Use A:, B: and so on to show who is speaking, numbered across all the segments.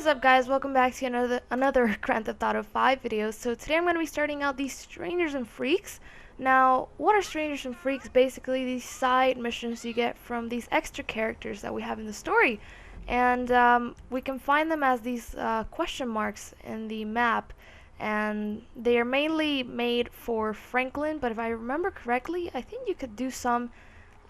A: up, guys? Welcome back to another Grand Theft Auto 5 video. So today I'm going to be starting out these Strangers and Freaks. Now, what are Strangers and Freaks? Basically, these side missions you get from these extra characters that we have in the story. And we can find them as these question marks in the map. And they are mainly made for Franklin, but if I remember correctly, I think you could do some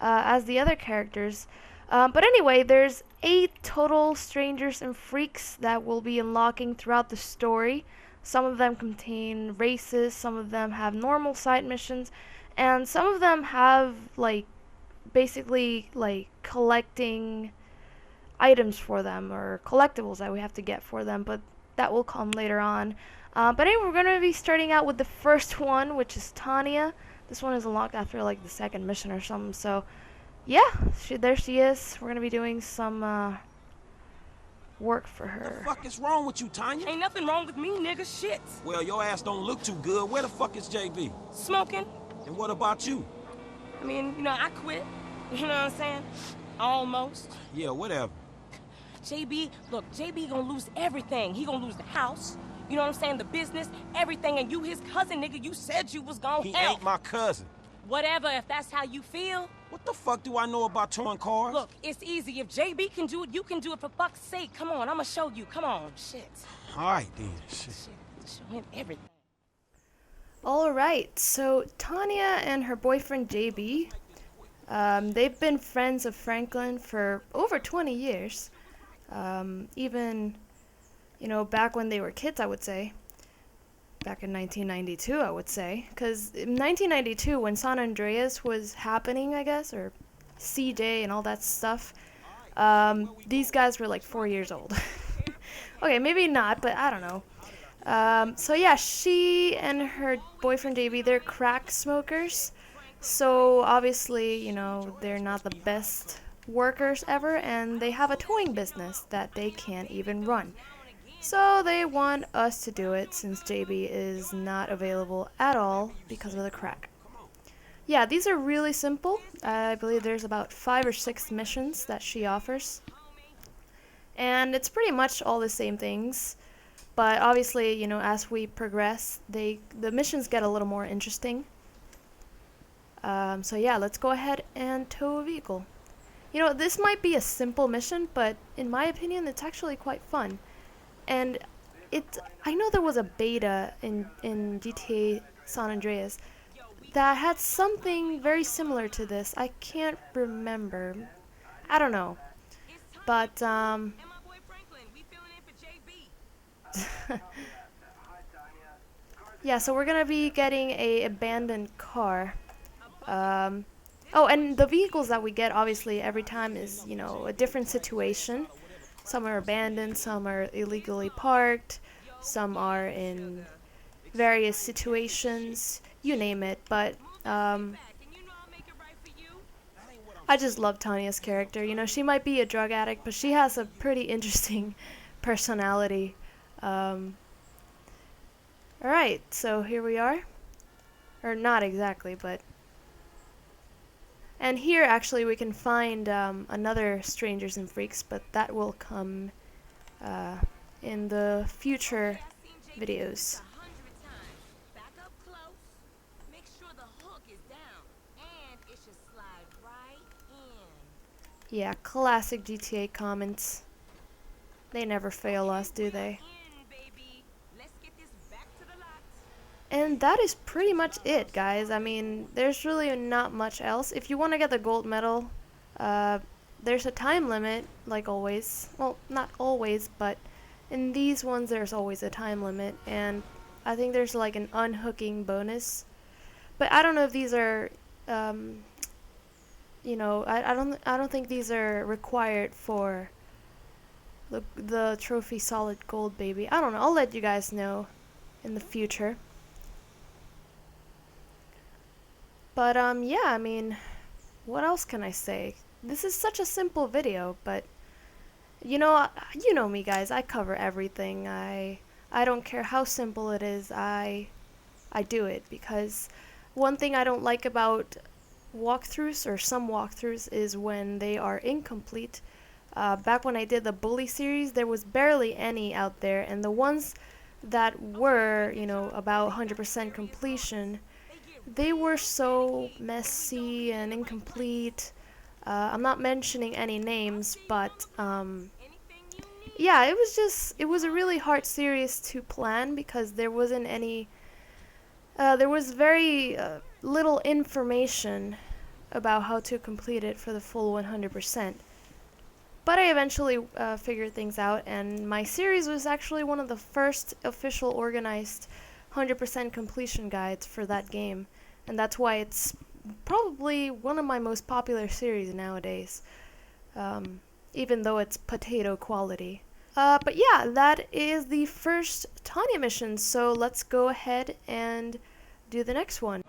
A: as the other characters. But anyway, there's 8 total Strangers and Freaks that we'll be unlocking throughout the story. Some of them contain races, some of them have normal side missions, and some of them have basically collecting items for them or collectibles that we have to get for them, but that will come later on. But anyway, we're going to be starting out with the first one, which is Tonya. This one is unlocked after the second mission or something, so yeah, there she is. We're gonna be doing some work for her.
B: The fuck is wrong with you, Tonya?
C: Ain't nothing wrong with me, nigga. Shit.
B: Well, your ass don't look too good. Where the fuck is JB?
C: Smoking.
B: And what about you?
C: I mean, I quit. You know what I'm saying? Almost.
B: Yeah, whatever.
C: JB, look, JB gonna lose everything. He gonna lose the house. You know what I'm saying? The business, everything. And you his cousin, nigga. You said you was gonna help.
B: He ain't my cousin.
C: Whatever, if that's how you feel.
B: What the fuck do I know about towing cars?
C: Look, it's easy. If JB can do it, you can do it, for fuck's sake. Come on, I'ma show you. Come on, shit.
B: Alright then, shit.
C: Show him everything.
A: Alright, so Tonya and her boyfriend JB, they've been friends of Franklin for over 20 years. Even, back when they were kids, I would say. Back in 1992, I would say. Because in 1992, when San Andreas was happening, I guess, or CJ and all that stuff, these guys were like 4 years old. Okay, maybe not, but I don't know. So yeah, she and her boyfriend JB, they're crack smokers. So obviously, they're not the best workers ever, and they have a towing business that they can't even run. So they want us to do it since JB is not available at all because of the crack. Yeah, these are really simple. I believe there's about 5 or 6 missions that she offers. And it's pretty much all the same things. But obviously, as we progress, the missions get a little more interesting. So yeah, let's go ahead and tow a vehicle. This might be a simple mission, but in my opinion, it's actually quite fun. And I know there was a beta in GTA San Andreas that had something very similar to this. I can't remember. I don't know. But, yeah, so we're gonna be getting a abandoned car. Oh, and the vehicles that we get, obviously, every time is, a different situation. Some are abandoned, some are illegally parked, some are in various situations, you name it. But I just love Tonya's character. She might be a drug addict, but she has a pretty interesting personality. Alright, so here we are. Or not exactly, but... And here, actually, we can find another Strangers and Freaks, but that will come in the future videos. Yeah, classic GTA comments. They never fail us, do they? And that is pretty much it, guys. I mean, there's really not much else. If you want to get the gold medal, there's a time limit, like always. Well, not always, but in these ones there's always a time limit. And I think there's like an unhooking bonus. But I don't know if these are, I don't think these are required for the trophy solid gold, baby. I don't know. I'll let you guys know in the future. But, yeah, I mean, what else can I say? This is such a simple video, but, you know me, guys. I cover everything. I don't care how simple it is. I do it, because one thing I don't like about walkthroughs, or some walkthroughs, is when they are incomplete. Back when I did the Bully series, there was barely any out there, and the ones that were, about 100% completion, they were so messy and incomplete. I'm not mentioning any names, but yeah, it was a really hard series to plan because there wasn't any, there was very little information about how to complete it for the full 100%. But I eventually figured things out, and my series was actually one of the first official organized 100% completion guides for that game, and that's why it's probably one of my most popular series nowadays, even though it's potato quality. But yeah, that is the first Tonya mission, so let's go ahead and do the next one.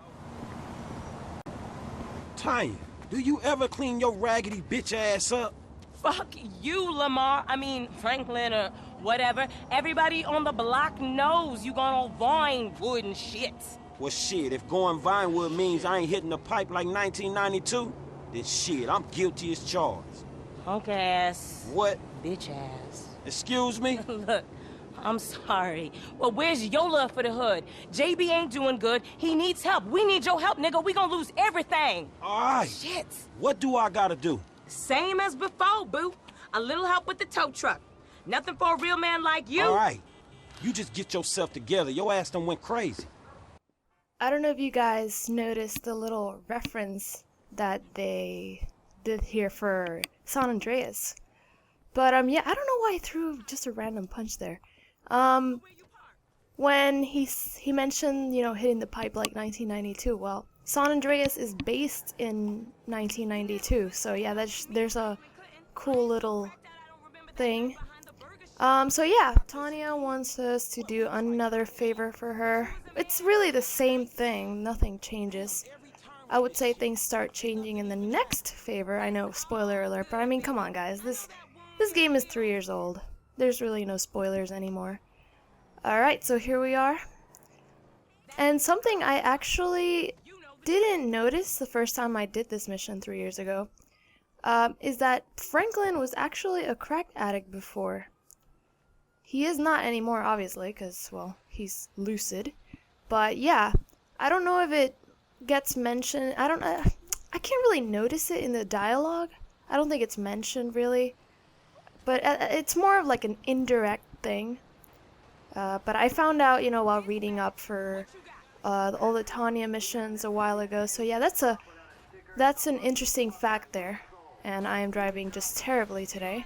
B: Tonya, do you ever clean your raggedy bitch ass up?
C: Fuck you, Lamar. I mean, Franklin or whatever. Everybody on the block knows you gone on Vinewood and shit.
B: Well, shit, if going Vinewood means I ain't hitting the pipe like 1992, then shit, I'm guilty as charged.
C: Punk ass.
B: What?
C: Bitch ass.
B: Excuse me?
C: Look, I'm sorry. Well, where's your love for the hood? JB ain't doing good. He needs help. We need your help, nigga. We gonna lose everything.
B: All right.
C: Shit.
B: What do I gotta do?
C: Same as before, boo. A little help with the tow truck. Nothing for a real man like you.
B: All right. You just get yourself together. Your ass done went crazy.
A: I don't know if you guys noticed the little reference that they did here for San Andreas. But yeah, I don't know why I threw just a random punch there. When he mentioned, hitting the pipe like 1992, well, San Andreas is based in 1992, so yeah, there's a cool little thing. So yeah, Tonya wants us to do another favor for her. It's really the same thing, nothing changes. I would say things start changing in the next favor. I know, spoiler alert, but I mean, come on guys, this game is 3 years old. There's really no spoilers anymore. Alright, so here we are. And something I actually didn't notice the first time I did this mission 3 years ago, is that Franklin was actually a crack addict before. He is not anymore, obviously, because, well, he's lucid. But yeah, I don't know if it gets mentioned. I can't really notice it in the dialogue. I don't think it's mentioned, really. But it's more of like an indirect thing. But I found out, while reading up for all the Tonya missions a while ago. So yeah, that's an interesting fact there. And I am driving just terribly today.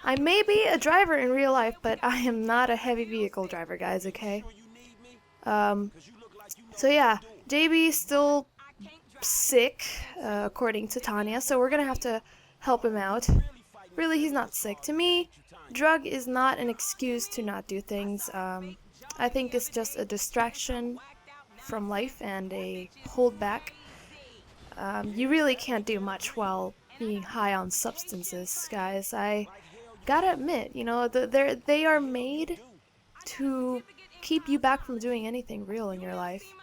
A: I may be a driver in real life, but I am not a heavy vehicle driver, guys, okay? So yeah, JB's still sick, according to Tonya, so we're gonna have to help him out. Really, he's not sick. To me, drug is not an excuse to not do things. I think it's just a distraction from life and a holdback. You really can't do much while being high on substances, guys. I gotta admit, they are made to keep you back from doing anything real in your life.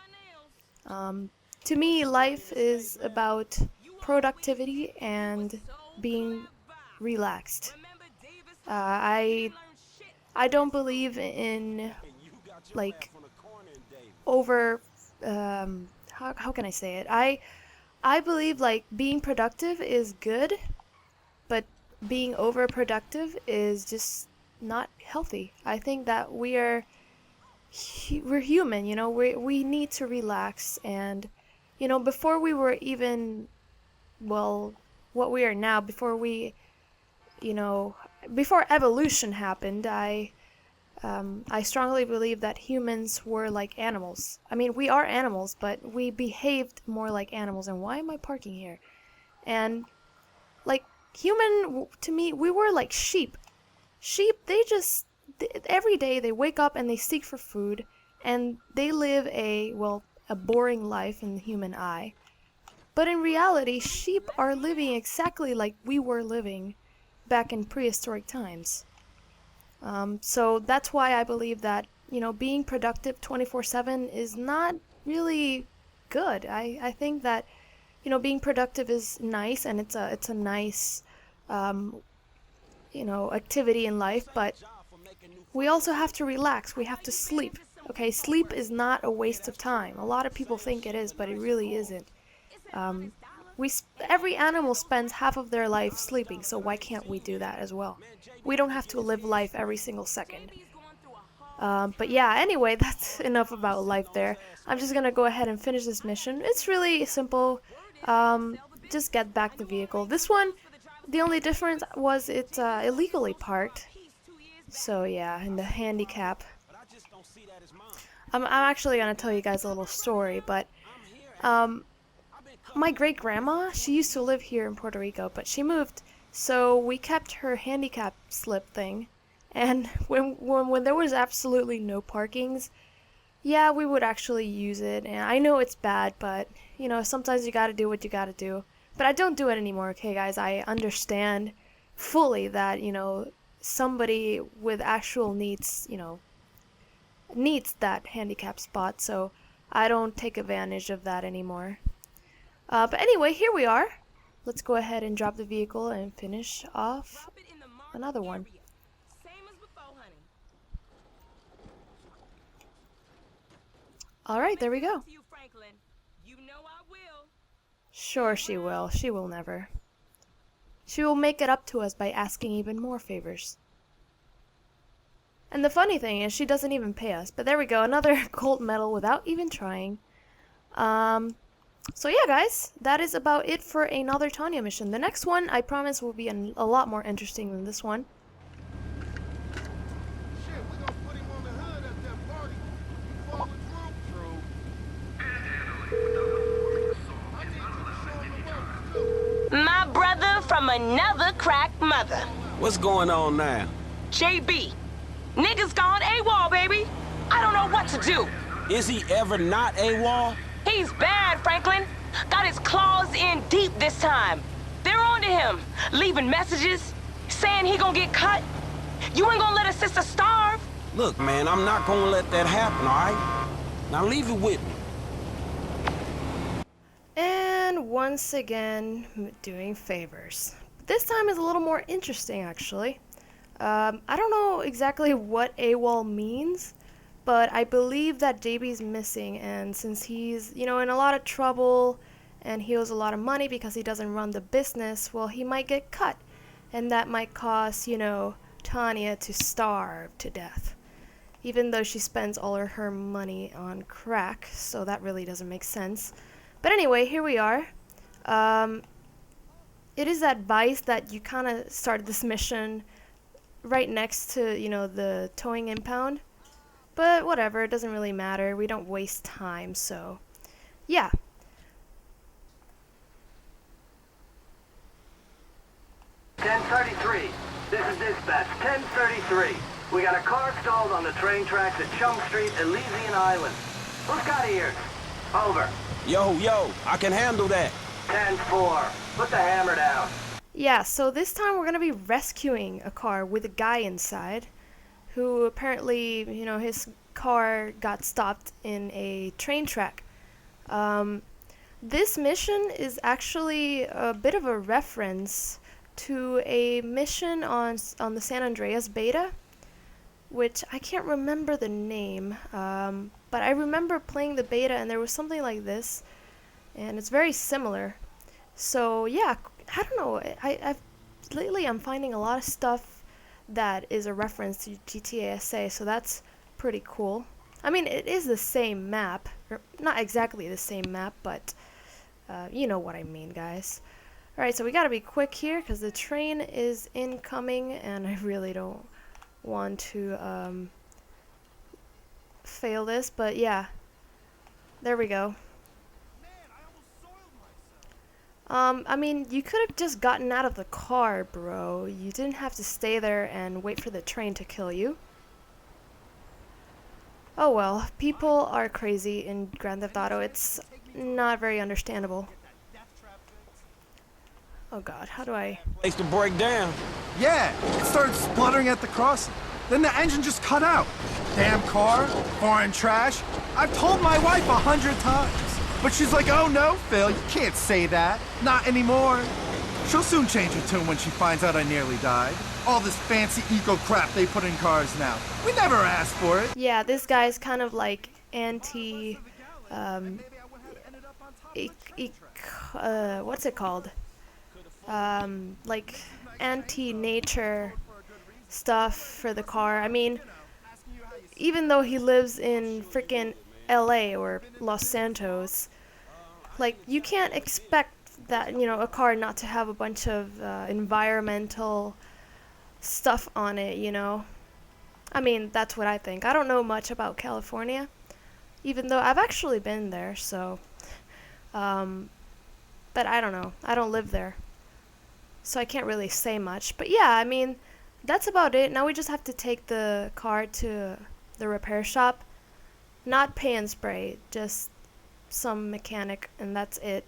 A: To me, life is about productivity and being relaxed. I don't believe in like over how can I say it? I believe like being productive is good, but being overproductive is just not healthy. I think that we're human, we need to relax, and before we were even, well, what we are now, before evolution happened, I strongly believe that humans were like animals. I mean, we are animals, but we behaved more like animals. And why am I parking here? And like to me, we were like sheep. Sheep, every day they wake up and they seek for food, and they live a boring life in the human eye. But in reality, sheep are living exactly like we were living back in prehistoric times. So that's why I believe that, being productive 24/7 is not really good. I think that, being productive is nice, and it's a nice activity in life, but we also have to relax. We have to sleep. Okay, sleep is not a waste of time. A lot of people think it is, but it really isn't. Um, every animal spends half of their life sleeping, so why can't we do that as well? We don't have to live life every single second. But yeah, anyway, that's enough about life there. I'm just gonna go ahead and finish this mission. It's really simple. Just get back the vehicle. This one, the only difference was it's illegally parked. So yeah, in the handicap. I'm actually gonna tell you guys a little story, but my great-grandma, she used to live here in Puerto Rico, but she moved, so we kept her handicap slip thing. And when there was absolutely no parkings, yeah, we would actually use it. And I know it's bad, but sometimes you gotta do what you gotta do. But I don't do it anymore, okay, guys? I understand fully that, somebody with actual needs, needs that handicap spot, so I don't take advantage of that anymore. But anyway, here we are. Let's go ahead and drop the vehicle and finish off another one. Alright, there we go. Sure she will. She will never. She will make it up to us by asking even more favors. And the funny thing is, she doesn't even pay us. But there we go, another gold medal without even trying. So yeah, guys, that is about it for another Tonya mission. The next one, I promise, will be a lot more interesting than this one.
D: Shit, we gonna put him on the hood at that party. You following through?
C: My brother from another crack mother.
B: What's going on now?
C: JB. Niggas gone AWOL, baby. I don't know what to do.
B: Is he ever not AWOL?
C: He's bad, Franklin. Got his claws in deep this time. They're on to him, leaving messages, saying he gonna get cut. You ain't gonna let a sister starve.
B: Look, man, I'm not gonna let that happen, all right? Now leave it with me.
A: And once again, doing favors. This time is a little more interesting, actually. I don't know exactly what AWOL means, but I believe that JB's missing, and since he's, in a lot of trouble and he owes a lot of money because he doesn't run the business, well, he might get cut. And that might cause, Tonya to starve to death. Even though she spends all of her money on crack, so that really doesn't make sense. But anyway, here we are. It is advised that you kind of start this mission right next to, the towing impound. But whatever, it doesn't really matter. We don't waste time, so yeah.
E: "1033. This is dispatch. 1033. We got a car stalled on the train tracks at Chum Street, Elysian Island. Who's got ears? Over.
B: Yo, I can handle that.
E: 10-4. Put the hammer down.
A: Yeah, so this time we're gonna be rescuing a car with a guy inside who apparently, his car got stopped in a train track. This mission is actually a bit of a reference to a mission on the San Andreas beta, which I can't remember the name, but I remember playing the beta and there was something like this, and it's very similar. So yeah, I don't know, lately I'm finding a lot of stuff that is a reference to GTA SA, so that's pretty cool. I mean, it is the same map, or not exactly the same map, but you know what I mean, guys. Alright, so we gotta be quick here because the train is incoming and I really don't want to fail this, but yeah, there we go. I mean, you could have just gotten out of the car, bro. You didn't have to stay there and wait for the train to kill you. Oh well, people are crazy in Grand Theft Auto. It's not very understandable. Oh god, how do I...
B: Place to break down.
F: Yeah, it started spluttering at the crossing. Then the engine just cut out. Damn car, foreign trash. I've told my wife 100 times. But she's like, "Oh no, Phil, you can't say that. Not anymore." She'll soon change her tune when she finds out I nearly died. all this fancy eco crap they put in cars now. We never asked for it.
A: Yeah, this guy's kind of like anti, what's it called? Like anti-nature stuff for the car. I mean, even though he lives in freaking LA or Los Santos, like you can't expect that, you know, a car not to have a bunch of environmental stuff on it, you know. I mean, that's what I think. I don't know much about California, even though I've actually been there, so but I don't know. I don't live there, so I can't really say much. But yeah, I mean, that's about it. Now we just have to take the car to the repair shop. Not pay and spray, just some mechanic, and that's it.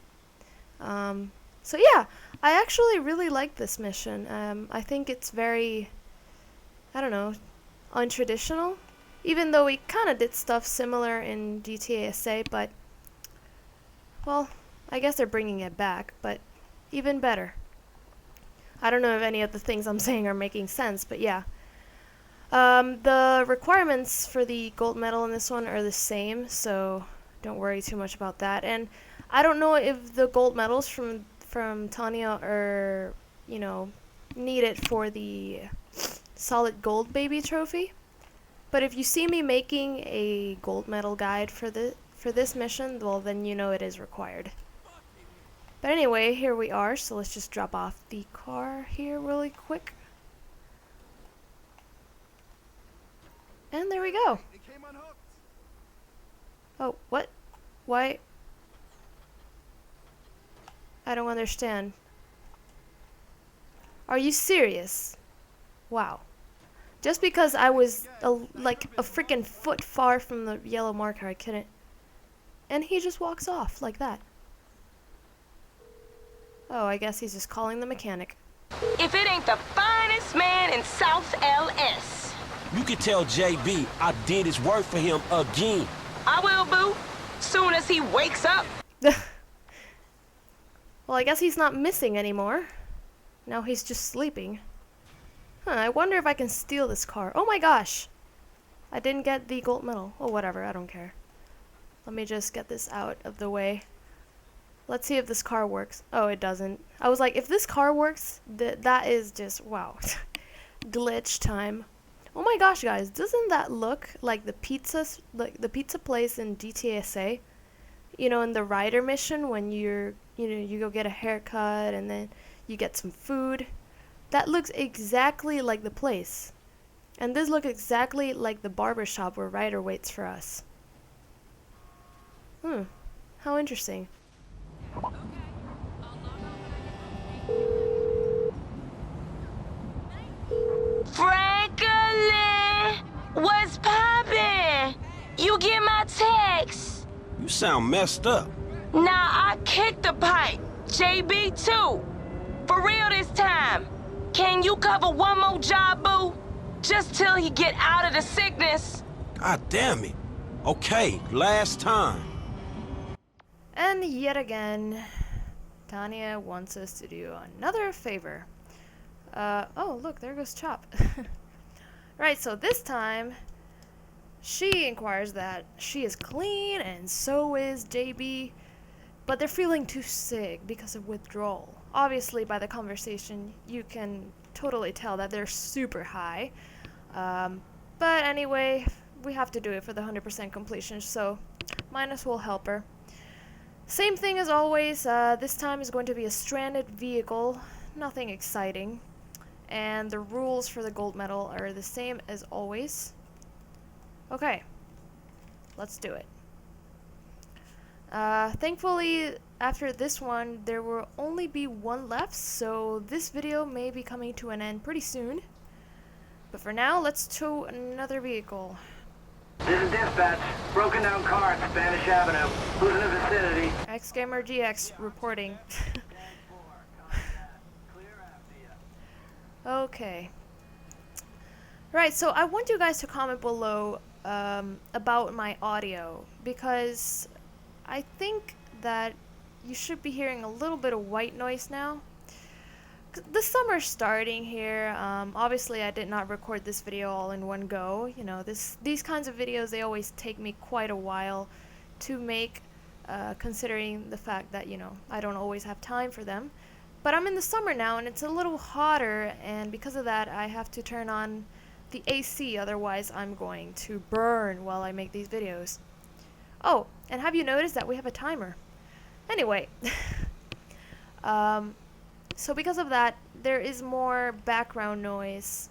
A: So yeah, I actually really like this mission. I think it's very, I don't know, untraditional. Even though we kind of did stuff similar in GTA SA, but, well, I guess they're bringing it back, but even better. I don't know if any of the things I'm saying are making sense, but yeah. The requirements for the gold medal in this one are the same, so don't worry too much about that. And I don't know if the gold medals from Tonya are, you know, needed for the solid gold baby trophy. But if you see me making a gold medal guide for this mission, well, then you know it is required. But anyway, here we are, so let's just drop off the car here really quick. And there we go. Oh, what? Why? I don't understand. Are you serious? Wow. Just because I was like a freaking foot far from the yellow marker, I couldn't. And he just walks off like that. Oh, I guess he's just calling the mechanic.
C: If it ain't the finest man in South LS.
B: You can tell JB I did his work for him again.
C: I will, boo. Soon as he wakes up.
A: Well, I guess he's not missing anymore. Now he's just sleeping. Huh, I wonder if I can steal this car. Oh my gosh! I didn't get the gold medal. Oh, whatever, I don't care. Let me just get this out of the way. Let's see if this car works. Oh, it doesn't. I was like, if this car works, that is just, wow. Glitch time. Oh my gosh, guys, doesn't that look like the pizza place in GTA SA? You know, in the Rider mission when you go get a haircut and then you get some food. That looks exactly like the place. And this looks exactly like the barber shop where Ryder waits for us. How interesting.
C: Franklin! What's poppin'? You get my text?
B: You sound messed up.
C: Nah, I kicked the pipe. JB too. For real this time. Can you cover one more job, boo? Just till he get out of the sickness.
B: God damn it. Okay, last time.
A: And yet again, Tonya wants us to do another favor. Oh, look, there goes Chop. Right, so this time, she inquires that she is clean and so is JB, but they're feeling too sick because of withdrawal. Obviously, by the conversation, you can totally tell that they're super high. But anyway, we have to do it for the 100% completion, so might as well help her. Same thing as always, this time is going to be a stranded vehicle, nothing exciting. And the rules for the gold medal are the same as always. Okay, let's do it. Thankfully, after this one, there will only be one left, so this video may be coming to an end pretty soon. But for now, let's tow another vehicle.
E: This is dispatch. Broken down car at Spanish Avenue. Who's in the vicinity?
A: XGamer GX reporting. Okay. Right, so I want you guys to comment below about my audio, because I think that you should be hearing a little bit of white noise now. the summer's starting here. Obviously, I did not record this video all in one go. You know, these kinds of videos, they always take me quite a while to make, considering the fact that, you know, I don't always have time for them. But I'm in the summer now, and it's a little hotter, and because of that, I have to turn on the AC, otherwise I'm going to burn while I make these videos. Oh, and have you noticed that we have a timer? Anyway, so because of that, there is more background noise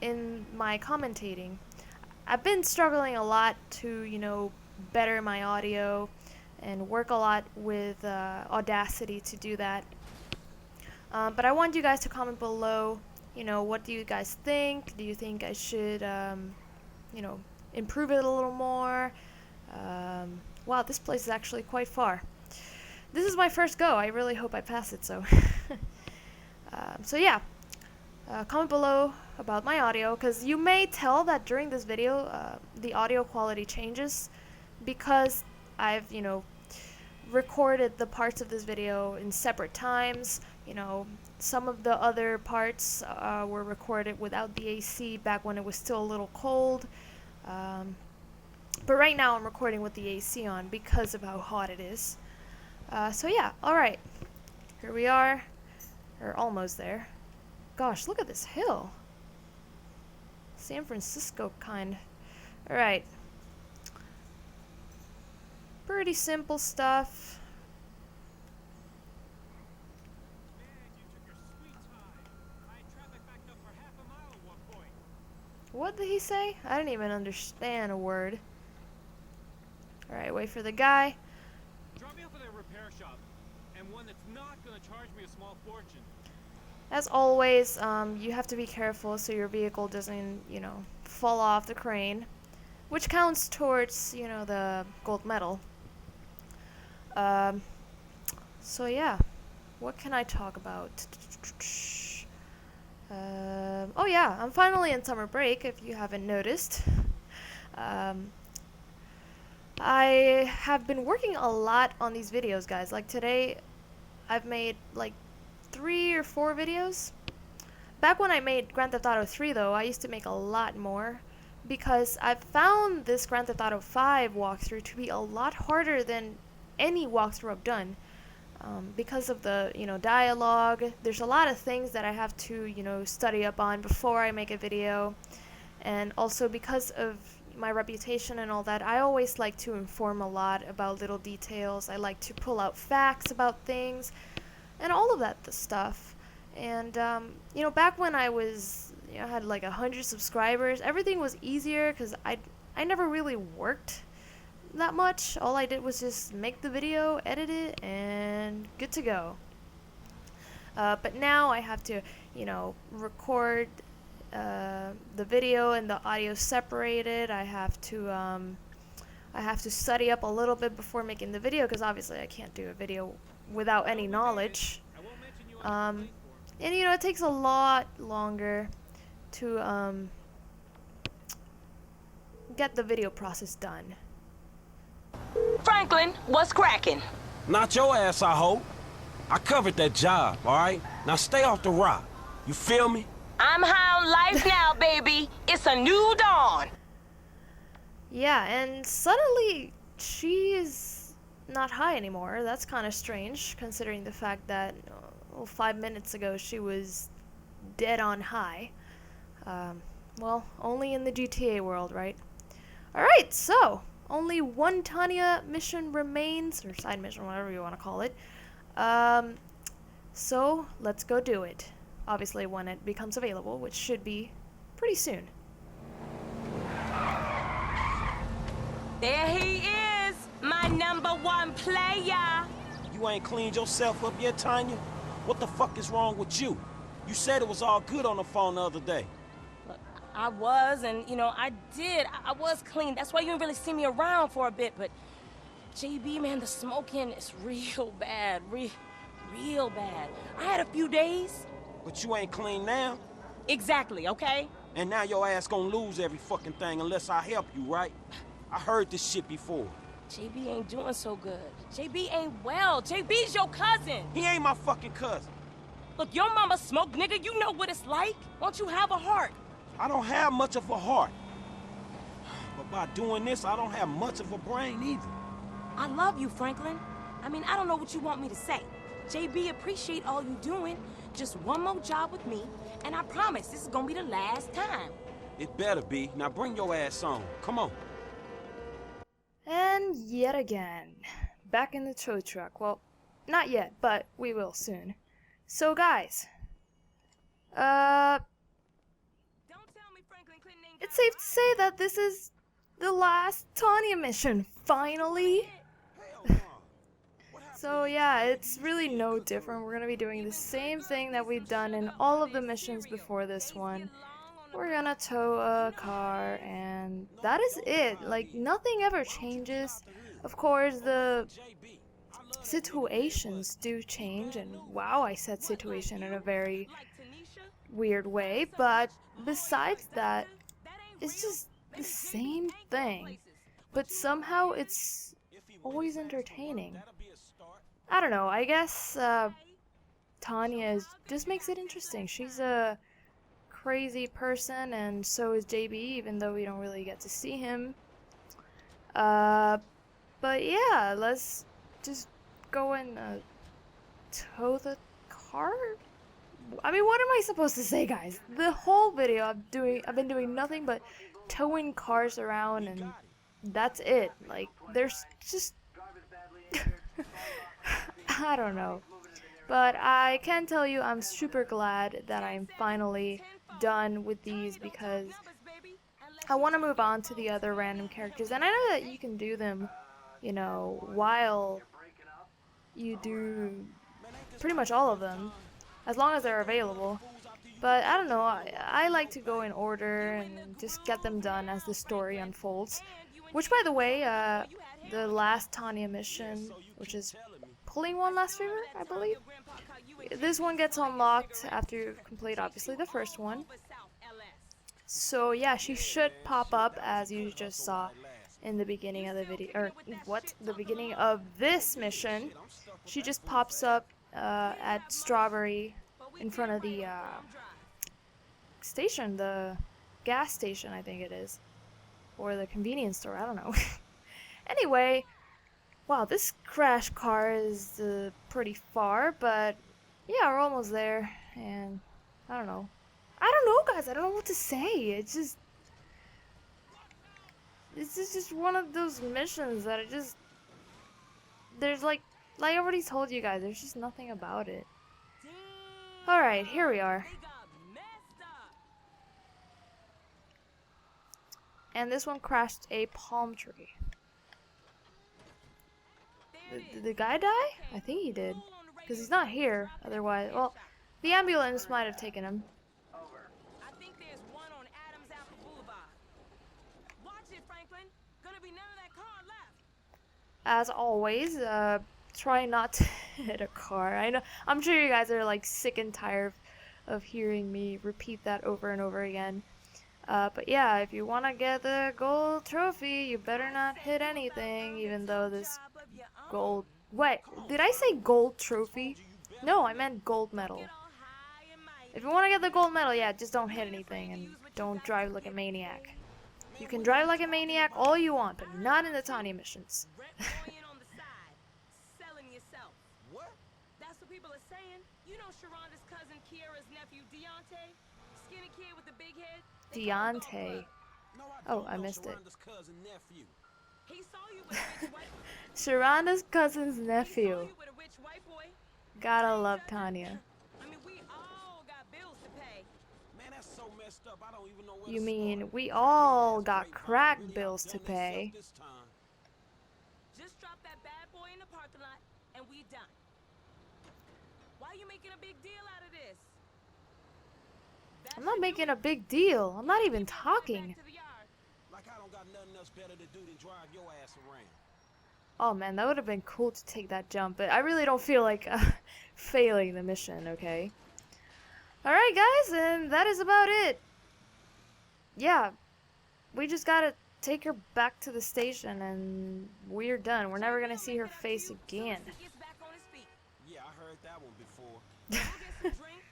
A: in my commentating. I've been struggling a lot to, you know, better my audio and work a lot with Audacity to do that. But I want you guys to comment below, you know, what do you guys think? Do you think I should, you know, improve it a little more? Wow, this place is actually quite far. This is my first go. I really hope I pass it, so. So yeah, comment below about my audio, because you may tell that during this video, the audio quality changes because I've, you know, recorded the parts of this video in separate times. You know, some of the other parts were recorded without the AC back when it was still a little cold. But right now I'm recording with the AC on because of how hot it is. So yeah, alright. Here we are. We're almost there. Gosh, look at this hill. San Francisco kind. Alright. Pretty simple stuff. What did he say? I didn't even understand a word. Alright, wait for the guy.
G: Drop me off at a repair shop, and one that's not gonna charge me a small fortune.
A: As always, you have to be careful so your vehicle doesn't, you know, fall off the crane, which counts towards, you know, the gold medal. So yeah, what can I talk about? Oh yeah, I'm finally in summer break, if you haven't noticed. I have been working a lot on these videos, guys. Like today, I've made like 3 or 4 videos. Back when I made Grand Theft Auto 3 though, I used to make a lot more because I've found this Grand Theft Auto 5 walkthrough to be a lot harder than any walkthrough I've done. Because of the, you know, dialogue, there's a lot of things that I have to, you know, study up on before I make a video. And also because of my reputation and all that, I always like to inform a lot about little details. I like to pull out facts about things and all of that stuff. And you know, back when I was, you know, had like 100 subscribers, everything was easier because I never really worked that much. All I did was just make the video, edit it, and good to go. But now I have to, you know, record the video and the audio separated. I have to study up a little bit before making the video because obviously I can't do a video without any knowledge. And you know, it takes a lot longer to get the video process done.
C: Franklin, what's cracking?
B: Not your ass, I hope. I covered that job, alright? Now stay off the rock. You feel me?
C: I'm high on life now, baby. It's a new dawn.
A: Yeah, and suddenly she's not high anymore. That's kind of strange, considering the fact that 5 minutes ago she was dead on high. Well, only in the GTA world, right? Alright, so only one Tonya mission remains, or side mission, whatever you want to call it. So let's go do it. Obviously when it becomes available, which should be pretty soon.
C: There he is, my #1 player.
B: You ain't cleaned yourself up yet, Tonya? What the fuck is wrong with you? You said it was all good on the phone the other day.
C: Look, I was, and you know, I was clean. That's why you didn't really see me around for a bit, but JB, man, the smoking is real bad, real bad. I had a few days.
B: But you ain't clean now.
C: Exactly, okay?
B: And now your ass gonna lose every fucking thing unless I help you, right? I heard this shit before.
C: JB ain't doing so good. JB ain't well. JB's your cousin.
B: He ain't my fucking cousin.
C: Look, your mama smoked, nigga. You know what it's like. Won't you have a heart?
B: I don't have much of a heart. But by doing this, I don't have much of a brain either.
C: I love you, Franklin. I mean, I don't know what you want me to say. JB, appreciate all you doing. Just one more job with me, and I promise this is gonna be the last time.
B: It better be. Now bring your ass on. Come on.
A: And yet again, back in the tow truck. Well, not yet, but we will soon. So guys,
C: Don't tell me Franklin Clinton ain't
A: it's safe to say that this is the last Tonya mission, finally. So yeah, it's really no different. We're gonna be doing the same thing that we've done in all of the missions before this one. We're gonna tow a car, and that is it. Like, nothing ever changes. Of course, the situations do change, and wow, I said situation in a very weird way, but besides that, it's just the same thing. But somehow it's always entertaining. I don't know, I guess Tonya just makes it interesting. She's a crazy person, and so is JB, even though we don't really get to see him. But yeah, let's just go and tow the car? I mean, what am I supposed to say, guys? The whole video I've been doing nothing but towing cars around, and that's it. Like, there's just I don't know. But I can tell you I'm super glad that I'm finally done with these, because I want to move on to the other random characters, and I know that you can do them, you know, while you do pretty much all of them, as long as they're available. But I don't know, I like to go in order and just get them done as the story unfolds. Which, by the way, the last Tonya mission, which is pulling one last river, I believe. This one gets unlocked after you complete, obviously, the first one. So yeah, she should pop up as you just saw in the beginning of the video, or the beginning of this mission. She just pops up at Strawberry in front of the station, the gas station, I think it is, or the convenience store, I don't know. Anyway, wow, this crash car is pretty far, but yeah, we're almost there, and I don't know, guys, I don't know what to say. It's just one of those missions that there's like I already told you guys, there's just nothing about it. Alright, here we are. And this one crashed a palm tree. Did the guy die? I think he did. Because he's not here, otherwise, well, the ambulance might have taken him.
C: I think there's one on Adams Apple Boulevard. Watch it, Franklin. Gonna be none of that car left.
A: As always, try not to hit a car. I know, I'm sure you guys are like sick and tired of hearing me repeat that over and over again. But yeah, if you want to get the gold trophy, you better not hit anything, even though this gold... Wait, did I say gold trophy? No, I meant gold medal. If you want to get the gold medal, yeah, just don't hit anything and don't drive like a maniac. You can drive like a maniac all you want, but not in the Tonya missions.
C: What? That's what people are saying. You know Sharonda's cousin Kiera's nephew Deontay? Skinny kid with the big head?
A: Deontay. Oh, I missed it.
C: He saw you with a rich white
A: Sharonda's cousin's nephew.
C: you with a rich white boy.
A: Gotta love Tonya.
C: I mean, we all got bills to pay.
B: Man, that's so messed up. I don't even know where
A: You
B: to
A: mean
B: start.
A: we all got crack bills to pay?
C: Just drop that bad boy in the parking lot and we done. Why are you making a big deal out of this?
A: I'm not making a big deal. I'm not even talking.
C: Back to the yard.
B: Like I don't got nothing else better to do than drive your ass around.
A: Oh man, that would have been cool to take that jump, but I really don't feel like failing the mission, okay? Alright guys, and that is about it. Yeah, we just gotta take her back to the station and we're done. We're never gonna see her face again.
C: He gets back on his feet.
B: Yeah, I heard that one before.
C: Go get some drink,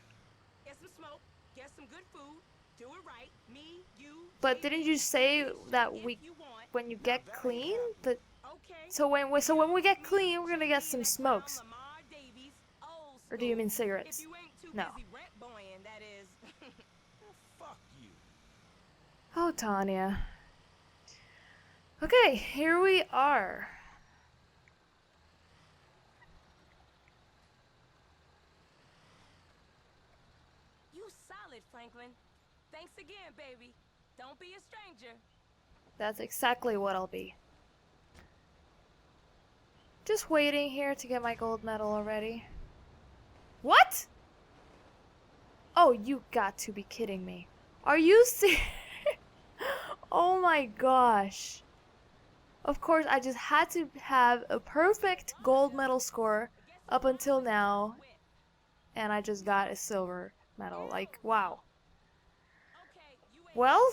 C: get some smoke, get some good food, do it right. Me, you,
A: But didn't you say that
C: if you want.
A: when you get clean, that
C: Okay.
A: so when we get clean, we're gonna get some smokes?
C: Lamar Davies, old
A: Or do you mean
C: school.
A: cigarettes?
C: If you ain't too
A: No.
C: busy rent boying, that is.
B: Fuck you.
A: Oh, Tonya. Okay, here we are.
C: You solid, Franklin. Thanks again, baby. Don't be a stranger.
A: That's exactly what I'll be. Just waiting here to get my gold medal already. What? Oh, you got to be kidding me. Are you serious? Oh my gosh. Of course, I just had to have a perfect gold medal score up until now, and I just got a silver medal. Like, wow.
C: Okay, you ain't
A: Well,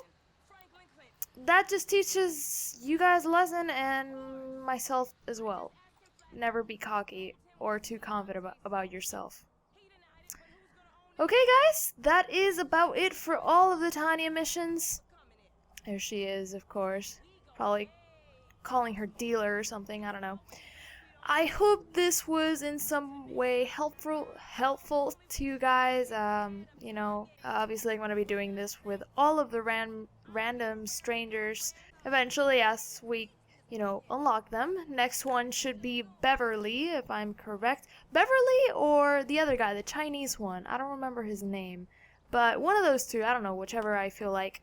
C: Franklin Clinton.
A: that just teaches you guys a lesson and myself as well. Never be cocky or too confident about yourself. Okay, guys, that is about it for all of the Tonya missions. There she is, of course. Probably calling her dealer or something, I don't know. I hope this was in some way helpful to you guys. You know, obviously I'm going to be doing this with all of the random strangers eventually as we, you know, unlock them. Next one should be Beverly, if I'm correct. Beverly or the other guy, the Chinese one. I don't remember his name. But one of those two, I don't know, whichever I feel like.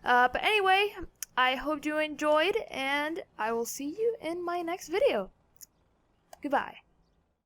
A: But anyway, I hope you enjoyed, and I will see you in my next video. Goodbye.